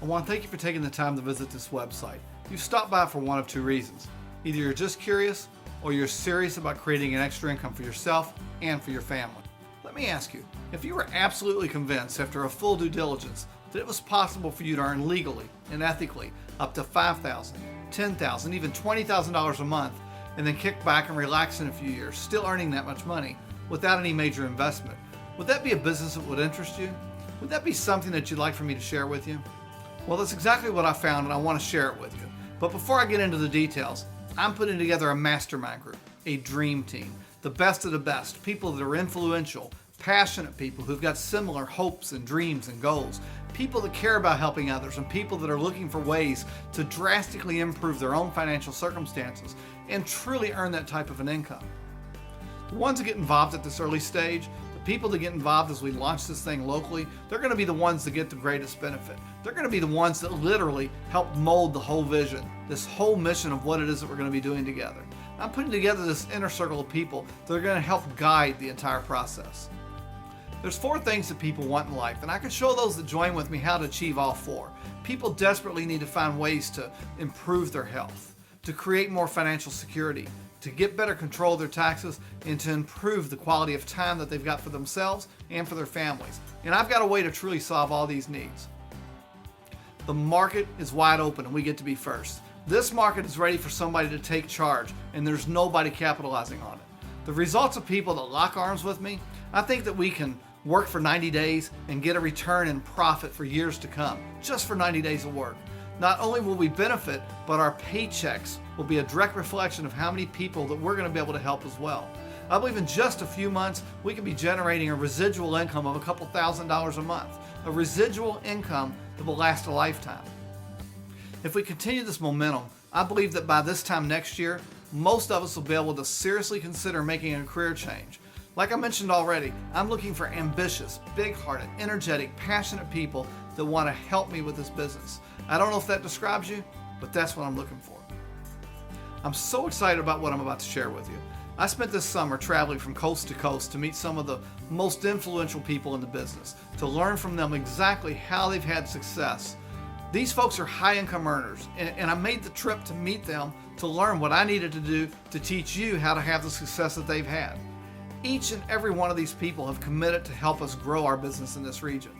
I want to thank you for taking the time to visit this website. You've stopped by for one of two reasons. Either you're just curious, or you're serious about creating an extra income for yourself and for your family. Let me ask you, if you were absolutely convinced after a full due diligence that it was possible for you to earn legally and ethically up to $5,000, $10,000, even $20,000 a month, and then kick back and relax in a few years, still earning that much money without any major investment, would that be a business that would interest you? Would that be something that you'd like for me to share with you? Well, that's exactly what I found, and I want to share it with you. But before I get into the details, I'm putting together a mastermind group, a dream team, the best of the best, people that are influential, passionate people who've got similar hopes and dreams and goals, people that care about helping others, and people that are looking for ways to drastically improve their own financial circumstances and truly earn that type of an income. The ones that get involved at this early stage, people that get involved as we launch this thing locally, they're going to be the ones that get the greatest benefit. They're going to be the ones that literally help mold the whole vision, this whole mission of what it is that we're going to be doing together. I'm putting together this inner circle of people that are going to help guide the entire process. There's 4 things that people want in life, and I can show those that join with me how to achieve all 4. People desperately need to find ways to improve their health, to create more financial security, to get better control of their taxes, and to improve the quality of time that they've got for themselves and for their families. And I've got a way to truly solve all these needs. The market is wide open and we get to be first. This market is ready for somebody to take charge, and there's nobody capitalizing on it. The results of people that lock arms with me, I think that we can work for 90 days and get a return in profit for years to come, just for 90 days of work. Not only will we benefit, but our paychecks will be a direct reflection of how many people that we're going to be able to help as well. I believe in just a few months, we can be generating a residual income of a couple $1,000s a month, a residual income that will last a lifetime. If we continue this momentum, I believe that by this time next year, most of us will be able to seriously consider making a career change. Like I mentioned already, I'm looking for ambitious, big-hearted, energetic, passionate people that want to help me with this business. I don't know if that describes you, but that's what I'm looking for. I'm so excited about what I'm about to share with you. I spent this summer traveling from coast to coast to meet some of the most influential people in the business, to learn from them exactly how they've had success. These folks are high income earners, and I made the trip to meet them to learn what I needed to do to teach you how to have the success that they've had. Each and every one of these people have committed to help us grow our business in this region.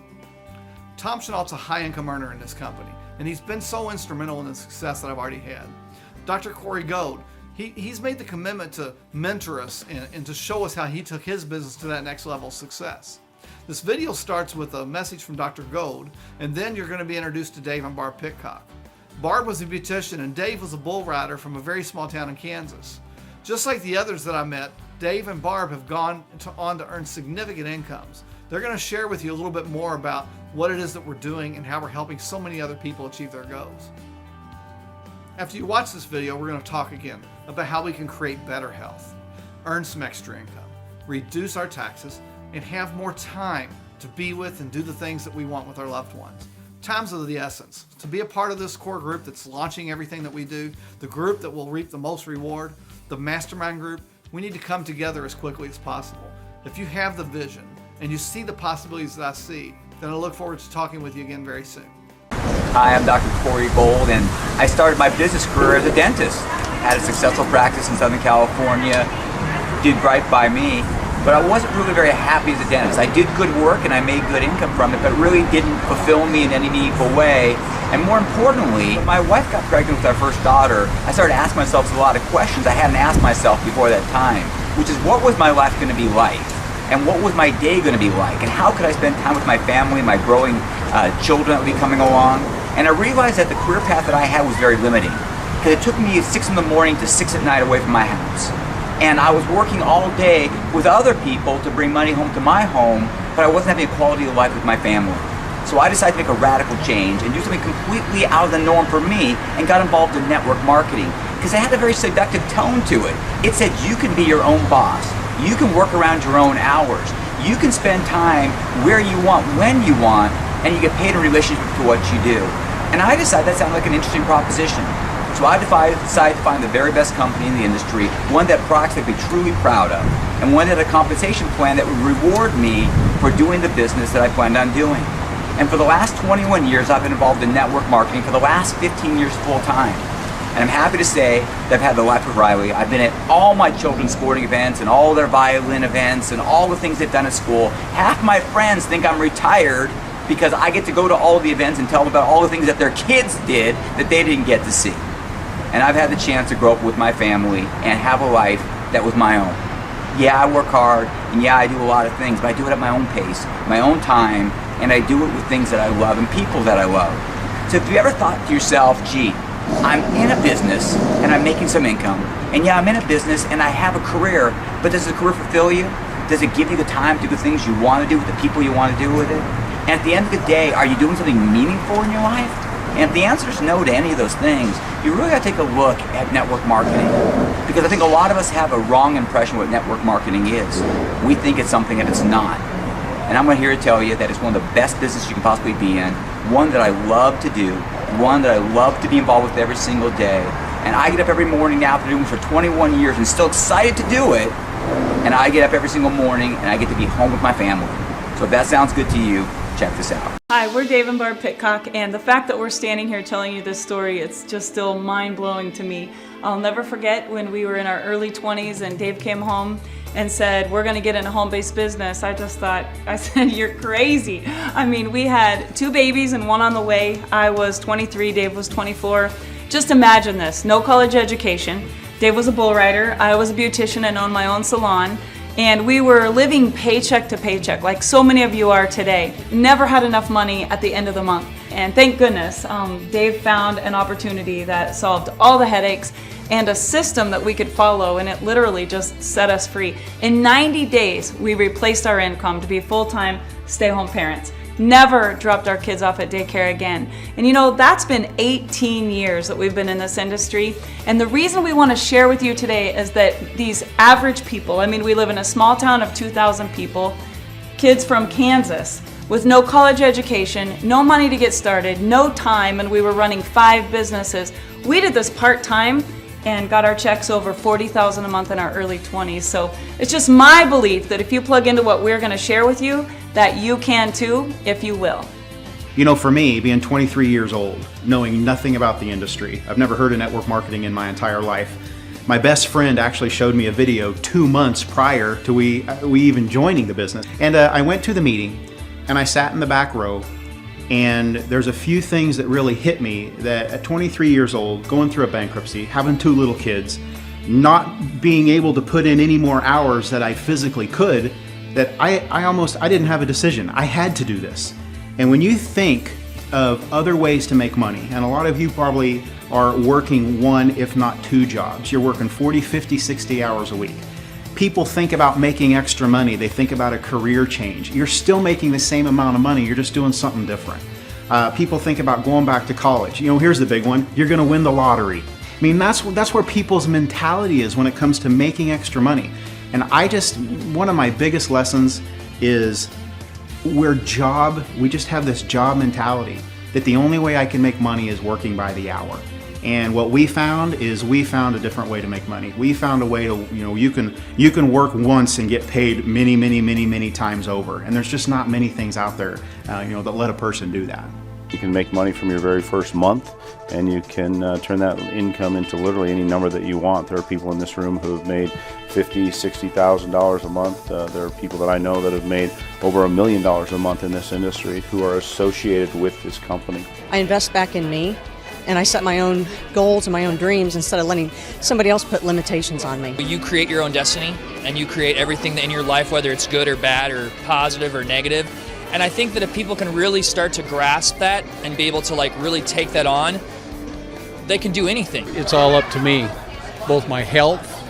Tom Chenault's a high income earner in this company, and he's been so instrumental in the success that I've already had. Dr. Corey Gold, he's made the commitment to mentor us and to show us how he took his business to that next level of success. This video starts with a message from Dr. Gold, and then you're going to be introduced to Dave and Barb Pitcock. Barb was a beautician and Dave was a bull rider from a very small town in Kansas. Just like the others that I met, Dave and Barb have gone on to earn significant incomes. They're going to share with you a little bit more about what it is that we're doing and how we're helping so many other people achieve their goals. After you watch this video, we're going to talk again about how we can create better health, earn some extra income, reduce our taxes, and have more time to be with and do the things that we want with our loved ones. Time's of the essence. To be a part of this core group that's launching everything that we do, the group that will reap the most reward, the mastermind group, we need to come together as quickly as possible. If you have the vision and you see the possibilities that I see, then I look forward to talking with you again very soon. Hi, I'm Dr. Corey Gold, and I started my business career as a dentist. Had a successful practice in Southern California, did right by me, but I wasn't really very happy as a dentist. I did good work and I made good income from it, but it really didn't fulfill me in any meaningful way. And more importantly, when my wife got pregnant with our first daughter, I started asking myself a lot of questions I hadn't asked myself before that time, which is, what was my life going to be like? And what was my day going to be like? And how could I spend time with my family, my growing children that would be coming along? And I realized that the career path that I had was very limiting, because it took me 6 in the morning to 6 at night away from my house. And I was working all day with other people to bring money home to my home, but I wasn't having a quality of life with my family. So I decided to make a radical change and do something completely out of the norm for me, and got involved in network marketing, because it had a very seductive tone to it. It said you can be your own boss. You can work around your own hours. You can spend time where you want, when you want, and you get paid in relationship to what you do. And I decided that sounded like an interesting proposition. So I decided to find the very best company in the industry, one that products that I'd be truly proud of, and one that had a compensation plan that would reward me for doing the business that I planned on doing. And for the last 21 years, I've been involved in network marketing, for the last 15 years full time. And I'm happy to say that I've had the life of Riley. I've been at all my children's sporting events and all their violin events and all the things they've done at school. Half my friends think I'm retired because I get to go to all of the events and tell them about all the things that their kids did that they didn't get to see. And I've had the chance to grow up with my family and have a life that was my own. Yeah, I work hard, and yeah, I do a lot of things, but I do it at my own pace, my own time, and I do it with things that I love and people that I love. So if you ever thought to yourself, gee, I'm in a business and I'm making some income, and yeah, I'm in a business and I have a career, but does the career fulfill you? Does it give you the time to do the things you want to do with the people you want to do with it? And at the end of the day, are you doing something meaningful in your life? And if the answer is no to any of those things, you really got to take a look at network marketing. Because I think a lot of us have a wrong impression of what network marketing is. We think it's something that it's not. And I'm here to tell you that it's one of the best businesses you can possibly be in, one that I love to do, one that I love to be involved with every single day. And I get up every morning now, after doing it for 21 years and still excited to do it. And I get up every single morning and I get to be home with my family. So if that sounds good to you, check this out. Hi, we're Dave and Barb Pitcock, and the fact that we're standing here telling you this story, it's just still mind-blowing to me. I'll never forget when we were in our early 20s and Dave came home and said, we're gonna get in a home-based business. I said, you're crazy. I mean, we had 2 babies and 1 on the way. I was 23, Dave was 24. Just imagine this, no college education. Dave was a bull rider, I was a beautician and owned my own salon. And we were living paycheck to paycheck, like so many of you are today. Never had enough money at the end of the month. And thank goodness, Dave found an opportunity that solved all the headaches and a system that we could follow, and it literally just set us free. In 90 days, we replaced our income to be full-time stay-home parents. Never dropped our kids off at daycare again. And you know, that's been 18 years that we've been in this industry. And the reason we want to share with you today is that these average people, I mean, we live in a small town of 2,000 people, kids from Kansas with no college education, no money to get started, no time, and we were running 5 businesses. We did this part-time and got our checks over $40,000 a month in our early 20s. So it's just my belief that if you plug into what we're going to share with you, that you can too, if you will. You know, for me, being 23 years old, knowing nothing about the industry, I've never heard of network marketing in my entire life. My best friend actually showed me a video 2 months prior to we even joining the business. And I went to the meeting and I sat in the back row, and there's a few things that really hit me that at 23 years old, going through a bankruptcy, having 2 little kids, not being able to put in any more hours that I physically could, that I didn't have a decision. I had to do this. And when you think of other ways to make money, and a lot of you probably are working 1, if not 2 jobs. You're working 40, 50, 60 hours a week. People think about making extra money. They think about a career change. You're still making the same amount of money. You're just doing something different. People think about going back to college. You know, here's the big one. You're gonna win the lottery. I mean, that's where people's mentality is when it comes to making extra money. And one of my biggest lessons is we just have this job mentality that the only way I can make money is working by the hour. And what we found a different way to make money. We found a way to, you can work once and get paid many times over. And there's just not many things out there, that let a person do that. You can make money from your very first month, and you can turn that income into literally any number that you want. There are people in this room who have made $50,000, $60,000 a month. There are people that I know that have made over $1 million a month in this industry who are associated with this company. I invest back in me, and I set my own goals and my own dreams instead of letting somebody else put limitations on me. You create your own destiny, and you create everything in your life, whether it's good or bad or positive or negative. And I think that if people can really start to grasp that and be able to really take that on, they can do anything. It's all up to me, both my health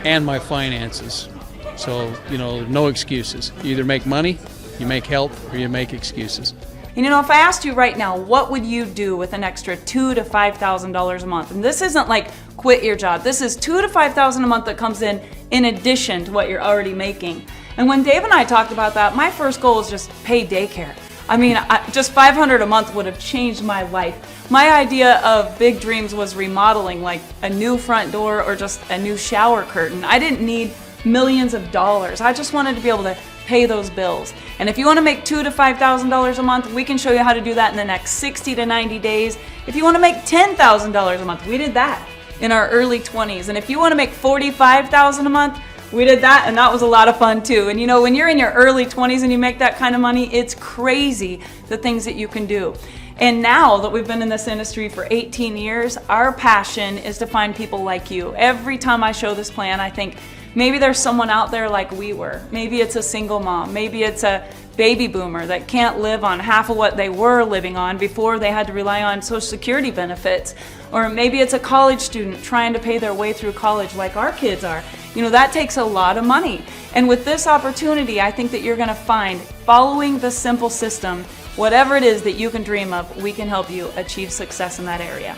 and my finances. So, no excuses. You either make money, you make health, or you make excuses. And if I asked you right now, what would you do with an extra $2,000 to $5,000 a month? And this isn't like quit your job. This is $2,000 to $5,000 a month that comes in addition to what you're already making. And when Dave and I talked about that, my first goal was just pay daycare. I mean, just $500 a month would have changed my life. My idea of big dreams was remodeling, like a new front door or just a new shower curtain. I didn't need millions of dollars. I just wanted to be able to pay those bills. And if you want to make $2,000 to $5,000 a month, we can show you how to do that in the next 60 to 90 days. If you want to make $10,000 a month, we did that in our early 20s. And if you want to make $45,000 a month, we did that, and that was a lot of fun too. And you know, when you're in your early 20s and you make that kind of money, it's crazy the things that you can do. And now that we've been in this industry for 18 years, our passion is to find people like you. Every time I show this plan, I think maybe there's someone out there like we were. Maybe it's a single mom. Maybe it's a baby boomer that can't live on half of what they were living on before they had to rely on Social Security benefits. Or maybe it's a college student trying to pay their way through college like our kids are. You know, that takes a lot of money. And with this opportunity, I think that you're going to find, following the simple system, whatever it is that you can dream of, we can help you achieve success in that area.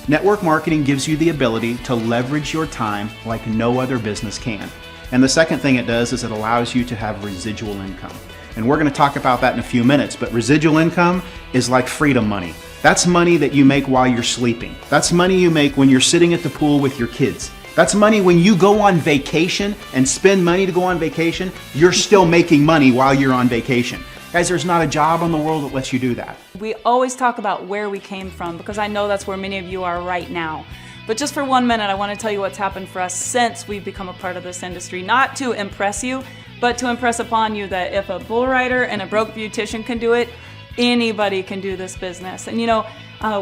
Network marketing gives you the ability to leverage your time like no other business can. And the second thing it does is it allows you to have residual income. And we're going to talk about that in a few minutes, but residual income is like freedom money. That's money that you make while you're sleeping. That's money you make when you're sitting at the pool with your kids. That's money when you go on vacation and spend money to go on vacation, you're still making money while you're on vacation. Guys, there's not a job in the world that lets you do that. We always talk about where we came from because I know that's where many of you are right now. But just for 1 minute, I want to tell you what's happened for us since we've become a part of this industry. Not to impress you, but to impress upon you that if a bull rider and a broke beautician can do it, anybody can do this business. And you know,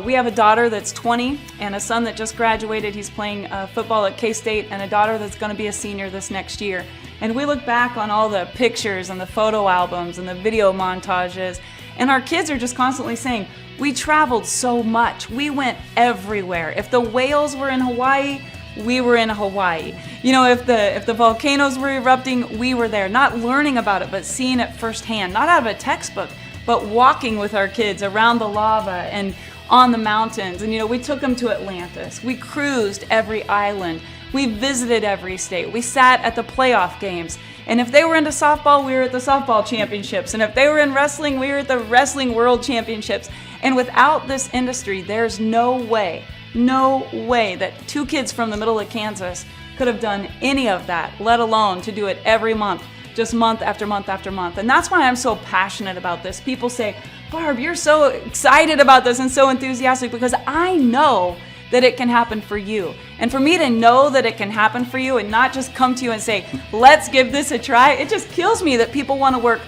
we have a daughter that's 20 and a son that just graduated. He's playing football at K-State, and a daughter that's going to be a senior this next year. And we look back on all the pictures and the photo albums and the video montages, and our kids are just constantly saying, we traveled so much. We went everywhere. If the whales were in Hawaii, we were in Hawaii. You know, if the volcanoes were erupting, we were there. Not learning about it, but seeing it firsthand. Not out of a textbook, but walking with our kids around the lava and on the mountains. And you know, we took them to Atlantis. We cruised every island. We visited every state. We sat at the playoff games. And if they were into softball, we were at the softball championships. And if they were in wrestling, we were at the wrestling world championships. And without this industry, there's no way that two kids from the middle of Kansas could have done any of that, let alone to do it every month, just month after month after month. And that's why I'm so passionate about this. People say, Barb, you're so excited about this and so enthusiastic, because I know that it can happen for you. And for me to know that it can happen for you and not just come to you and say, let's give this a try, it just kills me that people want to work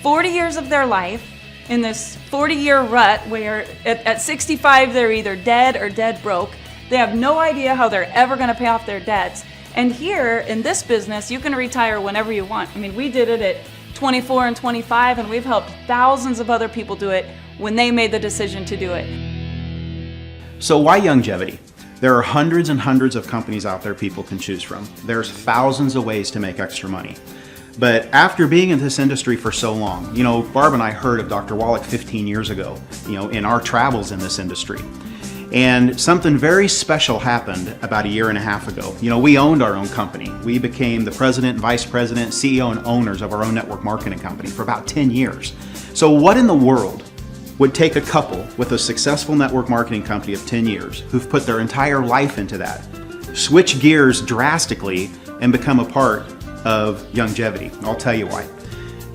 40 years of their life in this 40-year rut where at 65 they're either dead or dead broke. They have no idea how they're ever going to pay off their debts. And here in this business, you can retire whenever you want. I mean, we did it at 24 and 25, and we've helped thousands of other people do it when they made the decision to do it. So why longevity? There are hundreds and hundreds of companies out there people can choose from. There's thousands of ways to make extra money. But after being in this industry for so long, you know, Barb and I heard of Dr. Wallach 15 years ago, you know, in our travels in this industry. And something very special happened about a year and a half ago. You know, we owned our own company. We became the president, vice president, CEO, and owners of our own network marketing company for about 10 years. So what in the world would take a couple with a successful network marketing company of 10 years who've put their entire life into that, switch gears drastically and become a part of longevity? I'll tell you why.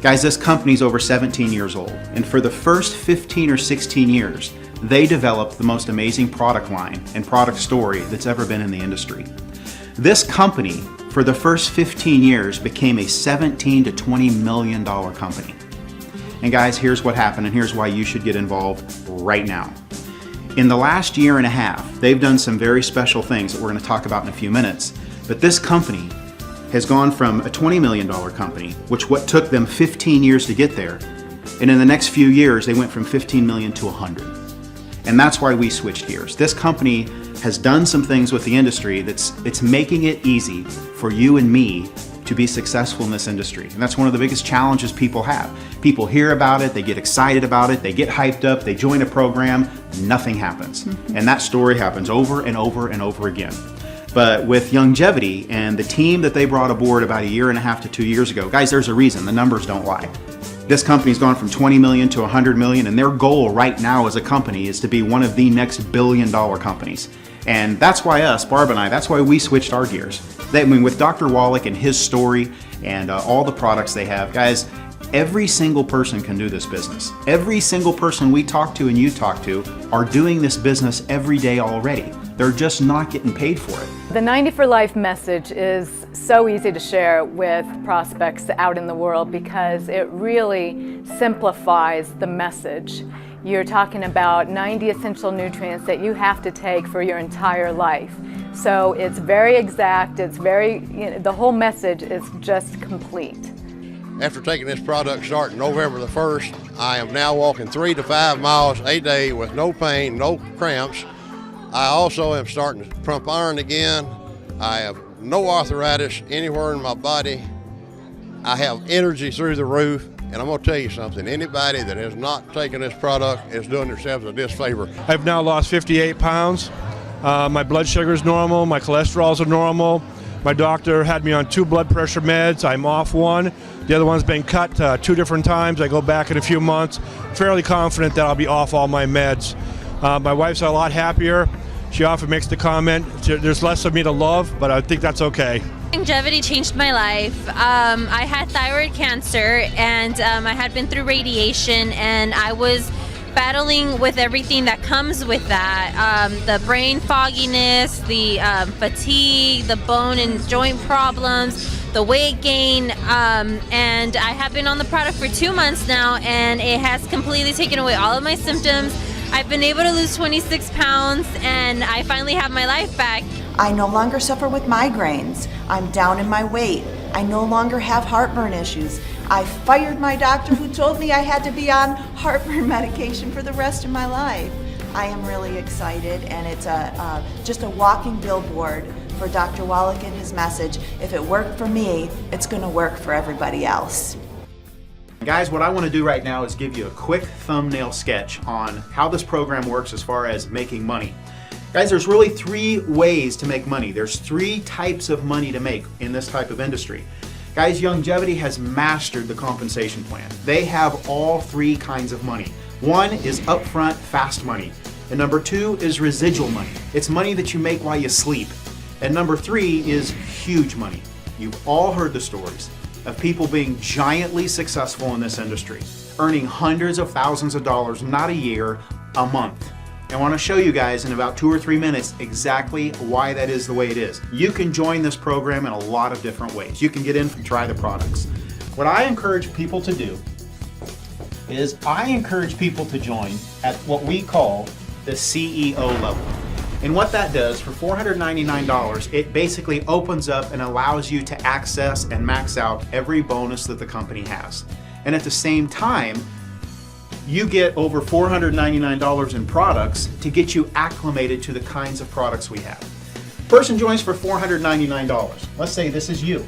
Guys, this company's over 17 years old, and for the first 15 or 16 years, they developed the most amazing product line and product story that's ever been in the industry. This company, for the first 15 years, became a $17 to $20 million company. And guys, here's what happened, and here's why you should get involved right now. In the last year and a half, they've done some very special things that we're going to talk about in a few minutes, but this company has gone from a $20 million company, which what took them 15 years to get there, and in the next few years, they went from 15 million to 100. And that's why we switched gears. This company has done some things with the industry it's making it easy for you and me to be successful in this industry. And that's one of the biggest challenges people have. People hear about it, they get excited about it, they get hyped up, they join a program, nothing happens. And that story happens over and over and over again. But with longevity and the team that they brought aboard about a year and a half to 2 years ago, guys, there's a reason, the numbers don't lie. This company's gone from 20 million to 100 million, and their goal right now as a company is to be one of the next billion-dollar companies. And that's why Barb and I, that's why we switched our gears. With Dr. Wallach and his story and all the products they have, guys, every single person can do this business. Every single person we talk to and you talk to are doing this business every day already. They're just not getting paid for it. The 90 for Life message is so easy to share with prospects out in the world because it really simplifies the message. You're talking about 90 essential nutrients that you have to take for your entire life. So it's very exact, it's very, the whole message is just complete. After taking this product starting November the 1st, I am now walking 3 to 5 miles a day with no pain, no cramps. I also am starting to pump iron again. I have no arthritis anywhere in my body. I have energy through the roof. And I'm going to tell you something, anybody that has not taken this product is doing themselves a disfavor. I've now lost 58 pounds. My blood sugar is normal, my cholesterol's are normal. My doctor had me on 2 blood pressure meds. I'm off one. The other one's been cut 2 different times. I go back in a few months. Fairly confident that I'll be off all my meds. My wife's a lot happier. She often makes the comment, there's less of me to love, but I think that's okay. Longevity changed my life. I had thyroid cancer and I had been through radiation and I was battling with everything that comes with that. The brain fogginess, the fatigue, the bone and joint problems, the weight gain, and I have been on the product for 2 months now and it has completely taken away all of my symptoms. I've been able to lose 26 pounds and I finally have my life back. I no longer suffer with migraines. I'm down in my weight. I no longer have heartburn issues. I fired my doctor who told me I had to be on heartburn medication for the rest of my life. I am really excited and it's just a walking billboard for Dr. Wallach and his message. If it worked for me, it's going to work for everybody else. Guys, what I want to do right now is give you a quick thumbnail sketch on how this program works as far as making money. Guys, there's really 3 ways to make money. There's 3 types of money to make in this type of industry. Guys, Longevity has mastered the compensation plan. They have all 3 kinds of money. 1 is upfront, fast money. And number 2 is residual money. It's money that you make while you sleep. And number 3 is huge money. You've all heard the stories of people being giantly successful in this industry, earning hundreds of thousands of dollars, not a year, a month. I want to show you guys in about 2 or 3 minutes exactly why that is the way it is. You can join this program in a lot of different ways. You can get in and try the products. What I encourage people to do is I encourage people to join at what we call the CEO level. And what that does, for $499, it basically opens up and allows you to access and max out every bonus that the company has. And at the same time, you get over $499 in products to get you acclimated to the kinds of products we have. Person joins for $499. Let's say this is you.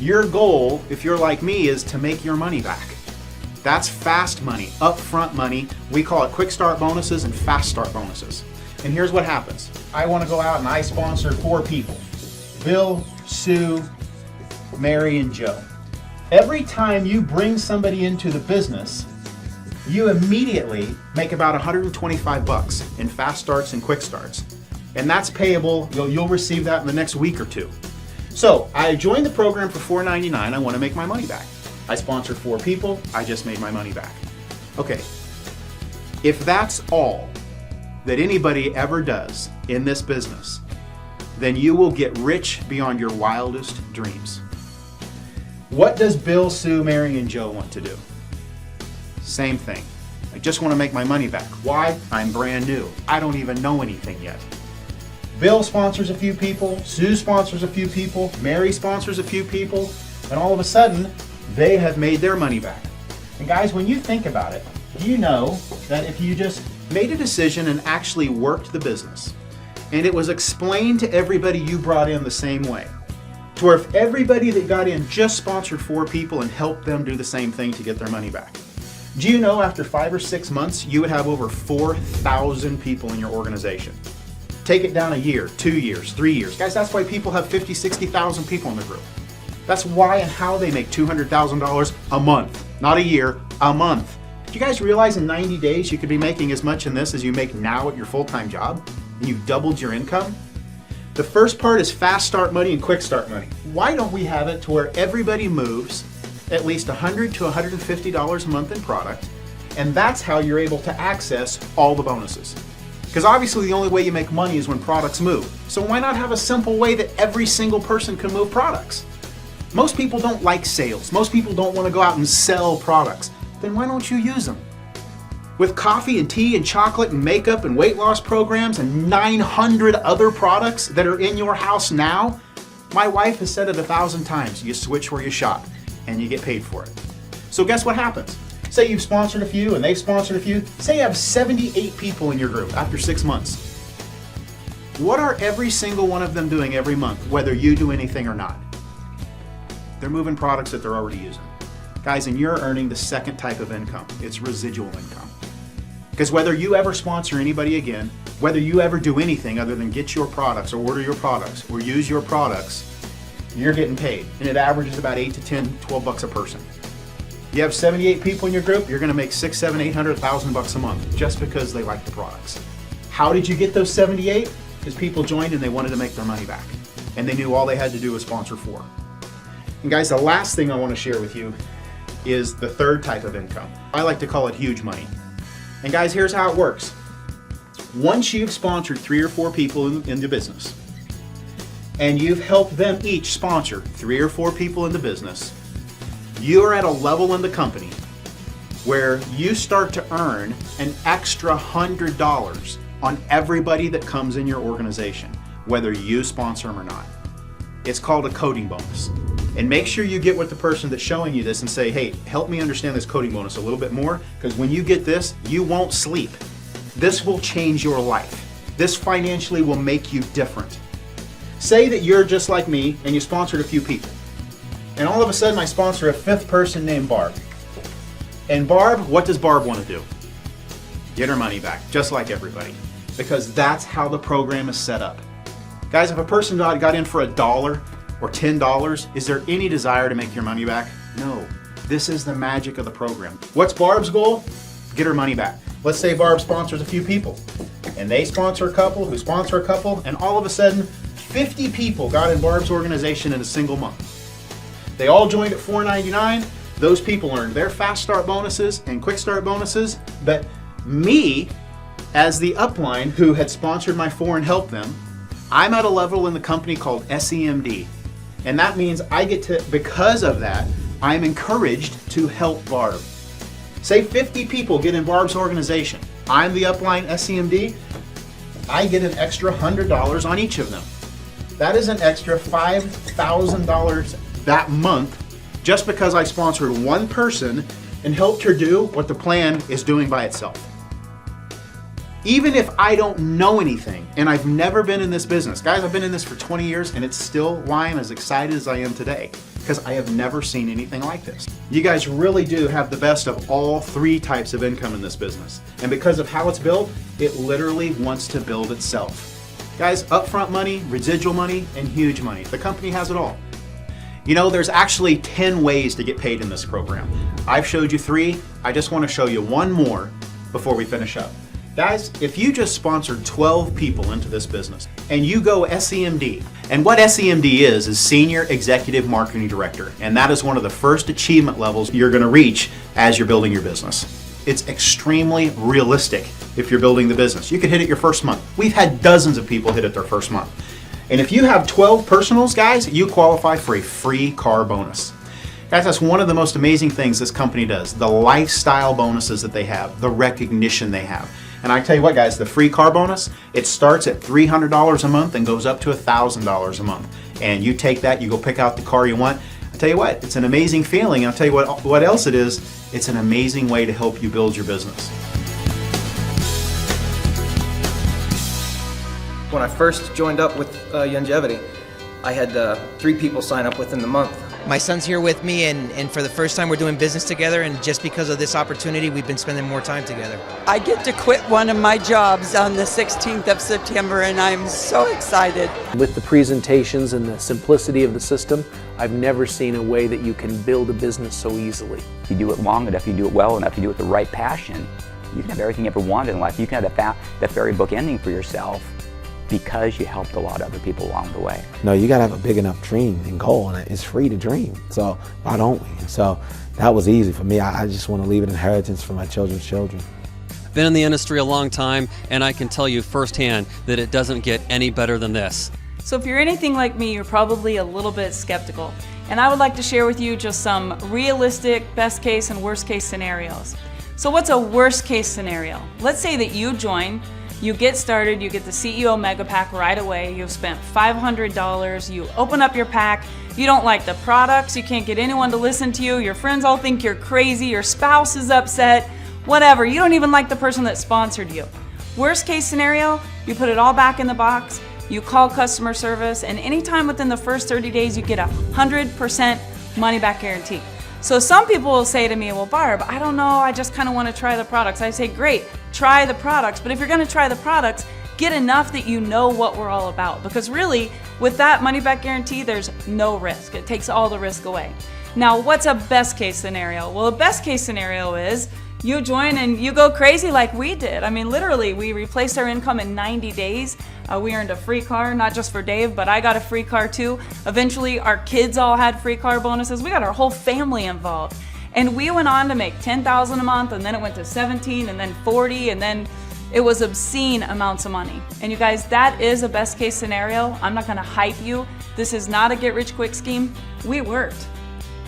Your goal, if you're like me, is to make your money back. That's fast money, upfront money. We call it quick start bonuses and fast start bonuses. And here's what happens. I want to go out and I sponsor 4 people. Bill, Sue, Mary, and Joe. Every time you bring somebody into the business, you immediately make about 125 bucks in fast starts and quick starts. And that's payable, you'll receive that in the next week or 2. So I joined the program for $499, I want to make my money back. I sponsored 4 people, I just made my money back. Okay, if that's all that anybody ever does in this business, then you will get rich beyond your wildest dreams. What does Bill, Sue, Mary, and Joe want to do? Same thing. I just want to make my money back. Why? I'm brand new. I don't even know anything yet. Bill sponsors a few people, Sue sponsors a few people, Mary sponsors a few people, and all of a sudden, they have made their money back. And guys, when you think about it, do you know that if you just made a decision and actually worked the business, and it was explained to everybody you brought in the same way, to where if everybody that got in just sponsored 4 people and helped them do the same thing to get their money back, do you know after 5 or 6 months, you would have over 4,000 people in your organization? Take it down a year, 2 years, 3 years. Guys, that's why people have 50, 60,000 people in the group. That's why and how they make $200,000 a month, not a year, a month. Do you guys realize in 90 days you could be making as much in this as you make now at your full-time job? and you've doubled your income? The first part is fast start money and quick start money. Why don't we have it to where everybody moves at least $100 to $150 a month in product, and that's how you're able to access all the bonuses? Because obviously the only way you make money is when products move. So why not have a simple way that every single person can move products? Most people don't like sales. Most people don't want to go out and sell products. Then why don't you use them? With coffee and tea and chocolate and makeup and weight loss programs and 900 other products that are in your house now, my wife has said it 1,000 times, you switch where you shop and you get paid for it. So guess what happens? Say you've sponsored a few and they've sponsored a few. Say you have 78 people in your group after 6 months. What are every single one of them doing every month, whether you do anything or not? They're moving products that they're already using. Guys, and you're earning the second type of income. It's residual income. Because whether you ever sponsor anybody again, whether you ever do anything other than get your products or order your products or use your products, you're getting paid. And it averages about 8 to 10, 12 bucks a person. You have 78 people in your group, you're gonna make 6, 7, 800,000 bucks a month just because they like the products. How did you get those 78? Because people joined and they wanted to make their money back. And they knew all they had to do was sponsor 4. And guys, the last thing I want to share with you is the third type of income. I like to call it huge money. And guys, here's how it works. Once you've sponsored 3 or 4 people in the business, and you've helped them each sponsor 3 or 4 people in the business, you're at a level in the company where you start to earn an extra $100 on everybody that comes in your organization, whether you sponsor them or not. It's called a coding bonus. And make sure you get with the person that's showing you this and say, hey, help me understand this coding bonus a little bit more, because when you get this, you won't sleep. This will change your life. This financially will make you different. Say that you're just like me and you sponsored a few people. And all of a sudden I sponsor a 5th person named Barb. And Barb, what does Barb want to do? Get her money back, just like everybody. Because that's how the program is set up. Guys, if a person got in for $1 or $10, is there any desire to make your money back? No. This is the magic of the program. What's Barb's goal? Get her money back. Let's say Barb sponsors a few people, and they sponsor a couple, who sponsor a couple, and all of a sudden, 50 people got in Barb's organization in a single month. They all joined at $4.99. Those people earned their fast start bonuses and quick start bonuses, but me, as the upline who had sponsored my 4 and helped them, I'm at a level in the company called SEMD. And that means I get to, because of that, I'm encouraged to help Barb. Say 50 people get in Barb's organization. I'm the upline SEMD. I get an extra $100 on each of them. That is an extra $5,000 that month just because I sponsored one person and helped her do what the plan is doing by itself. Even if I don't know anything, and I've never been in this business. Guys, I've been in this for 20 years, and it's still why I'm as excited as I am today, because I have never seen anything like this. You guys really do have the best of all 3 types of income in this business. And because of how it's built, it literally wants to build itself. Guys, upfront money, residual money, and huge money. The company has it all. You know, there's actually 10 ways to get paid in this program. I've showed you 3. I just want to show you one more before we finish up. Guys, if you just sponsored 12 people into this business and you go SEMD, and what SEMD is Senior Executive Marketing Director, and that is one of the first achievement levels you're going to reach as you're building your business. It's extremely realistic if you're building the business. You could hit it your first month. We've had dozens of people hit it their first month. And if you have 12 personals, guys, you qualify for a free car bonus. Guys, that's one of the most amazing things this company does. The lifestyle bonuses that they have, the recognition they have. And I tell you what, guys, the free car bonus, it starts at $300 a month and goes up to $1,000 a month. And you take that, you go pick out the car you want. I tell you what, it's an amazing feeling. And I'll tell you what else it is. It's an amazing way to help you build your business. When I first joined up with Longevity, I had 3 people sign up within the month. My son's here with me, and for the first time we're doing business together, and just because of this opportunity, we've been spending more time together. I get to quit one of my jobs on the 16th of September, and I'm so excited. With the presentations and the simplicity of the system, I've never seen a way that you can build a business so easily. If you do it long enough, you do it well enough, you do it with the right passion, you can have everything you ever wanted in life. You can have that fairy book ending for yourself because you helped a lot of other people along the way. No, you gotta have a big enough dream and goal, and it's free to dream. So why don't we? And so that was easy for me. I just want to leave an inheritance for my children's children. Been in the industry a long time, and I can tell you firsthand that it doesn't get any better than this. So if you're anything like me, you're probably a little bit skeptical. And I would like to share with you just some realistic best case and worst case scenarios. So what's a worst case scenario? Let's say that you join, you get started, you get the CEO Mega Pack right away, you've spent $500, you open up your pack, you don't like the products, you can't get anyone to listen to you, your friends all think you're crazy, your spouse is upset, whatever, you don't even like the person that sponsored you. Worst case scenario, you put it all back in the box, you call customer service, and anytime within the first 30 days, you get 100% money back guarantee. So some people will say to me, well, Barb, I don't know, I just kind of want to try the products. I say, great, try the products, but if you're going to try the products, get enough that you know what we're all about. Because really, with that money back guarantee, there's no risk. It takes all the risk away. Now, what's a best case scenario? Well, a best case scenario is you join and you go crazy like we did. I mean, literally, we replaced our income in 90 days. We earned a free car, not just for Dave, but I got a free car too. Eventually, our kids all had free car bonuses. We got our whole family involved. And we went on to make $10,000 a month, and then it went to 17, and then 40, and then it was obscene amounts of money. And you guys, that is a best case scenario. I'm not gonna hype you. This is not a get rich quick scheme. We worked.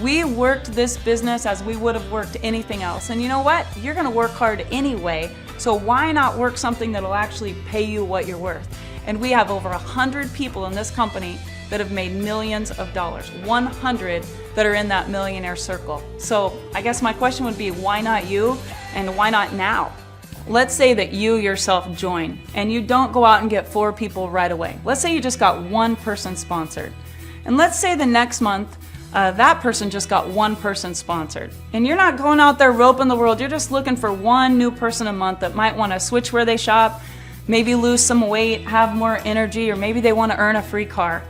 We worked this business as we would have worked anything else. And you know what? You're gonna work hard anyway, so why not work something that'll actually pay you what you're worth? And we have over 100 people in this company that have made millions of dollars, 100 that are in that millionaire circle. So I guess my question would be, why not you, and why not now? Let's say that you yourself join and you don't go out and get 4 people right away. Let's say you just got 1 person sponsored. And let's say the next month, that person just got 1 person sponsored. And you're not going out there roping the world, you're just looking for 1 new person a month that might want to switch where they shop, maybe lose some weight, have more energy, or maybe they want to earn a free car.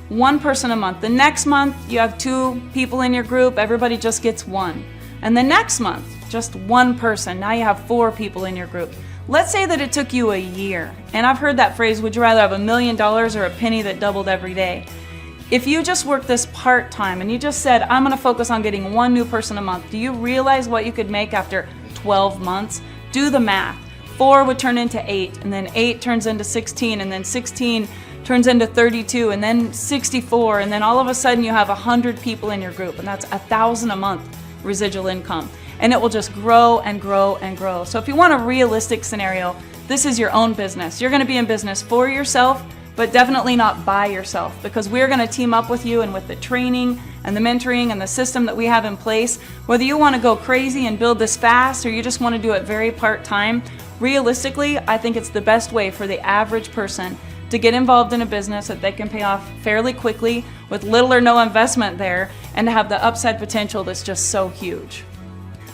1 person a month. The next month, you have 2 people in your group, everybody just gets 1. And the next month, just 1 person. Now you have 4 people in your group. Let's say that it took you a year. And I've heard that phrase, would you rather have $1 million or a penny that doubled every day? If you just work this part-time and you just said, I'm gonna focus on getting 1 new person a month, do you realize what you could make after 12 months? Do the math. 4 would turn into 8, and then 8 turns into 16, and then 16 turns into 32, and then 64, and then all of a sudden you have 100 people in your group, and that's $1,000 a month residual income. And it will just grow and grow and grow. So if you want a realistic scenario, this is your own business. You're gonna be in business for yourself, but definitely not by yourself, because we're gonna team up with you, and with the training and the mentoring and the system that we have in place, whether you wanna go crazy and build this fast or you just wanna do it very part-time, realistically, I think it's the best way for the average person to get involved in a business that they can pay off fairly quickly with little or no investment there, and to have the upside potential that's just so huge.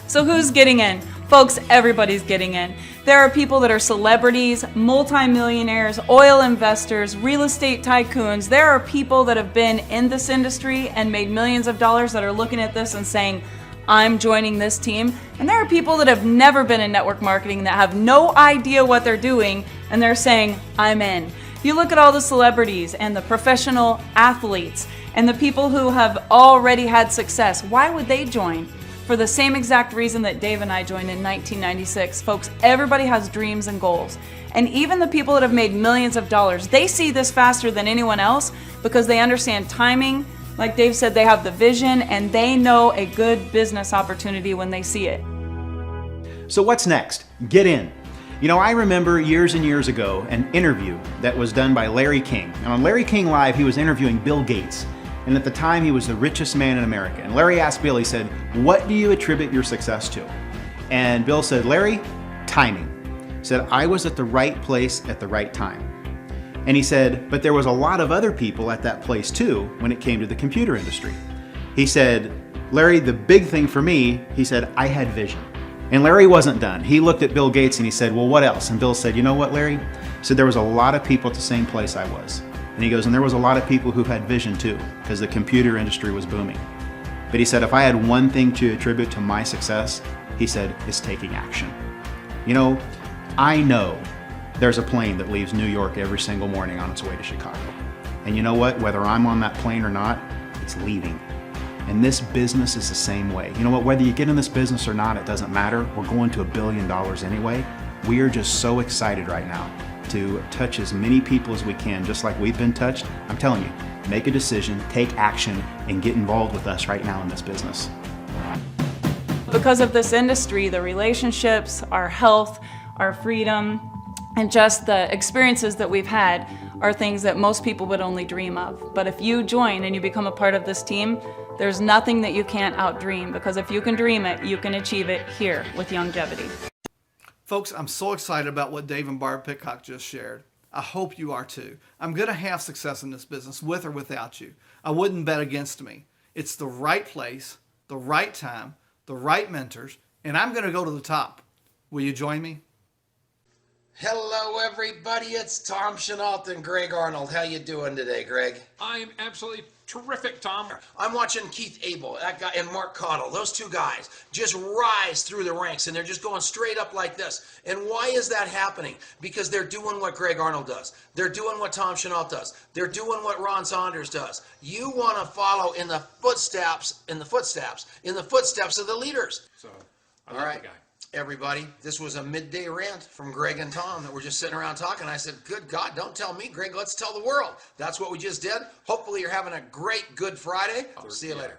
So who's getting in? Folks, everybody's getting in. There are people that are celebrities, multimillionaires, oil investors, real estate tycoons. There are people that have been in this industry and made millions of dollars that are looking at this and saying, I'm joining this team. And there are people that have never been in network marketing that have no idea what they're doing, and they're saying, I'm in. You look at all the celebrities and the professional athletes and the people who have already had success. Why would they join? For the same exact reason that Dave and I joined in 1996. Folks, everybody has dreams and goals. And even the people that have made millions of dollars, they see this faster than anyone else because they understand timing. Like Dave said, they have the vision and they know a good business opportunity when they see it. So what's next? Get in. You know, I remember years and years ago an interview that was done by Larry King. And on Larry King Live, he was interviewing Bill Gates. And at the time, he was the richest man in America. And Larry asked Bill, he said, what do you attribute your success to? And Bill said, Larry, timing. He said, I was at the right place at the right time. And he said, but there was a lot of other people at that place too when it came to the computer industry. He said, Larry, the big thing for me, he said, I had vision. And Larry wasn't done. He looked at Bill Gates and he said, well, what else? And Bill said, you know what, Larry? He said, there was a lot of people at the same place I was. And he goes, and there was a lot of people who had vision too, because the computer industry was booming. But he said, if I had one thing to attribute to my success, he said, it's taking action. You know there's a plane that leaves New York every single morning on its way to Chicago. And you know what? Whether I'm on that plane or not, it's leaving. And this business is the same way. You know what? Whether you get in this business or not, it doesn't matter. We're going to $1 billion anyway. We are just so excited right now to touch as many people as we can, just like we've been touched. I'm telling you, make a decision, take action, and get involved with us right now in this business. Because of this industry, the relationships, our health, our freedom, and just the experiences that we've had are things that most people would only dream of. But if you join and you become a part of this team, there's nothing that you can't outdream, because if you can dream it, you can achieve it here with Youngevity. Folks, I'm so excited about what Dave and Barb Pitcock just shared. I hope you are too. I'm going to have success in this business with or without you. I wouldn't bet against me. It's the right place, the right time, the right mentors, and I'm going to go to the top. Will you join me? Hello, everybody. It's Tom Chenault and Greg Arnold. How you doing today, Greg? I am absolutely terrific, Tom. I'm watching Keith Abel, that guy, and Mark Cottle. Those two guys just rise through the ranks, and they're just going straight up like this. And why is that happening? Because they're doing what Greg Arnold does. They're doing what Tom Chenault does. They're doing what Ron Saunders does. You want to follow in the footsteps of the leaders. So, all right. Everybody, this was a midday rant from Greg and Tom that we're just sitting around talking. I said, good God, don't tell me, Greg, let's tell the world. That's what we just did. Hopefully you're having a great Good Friday. I'll see you later.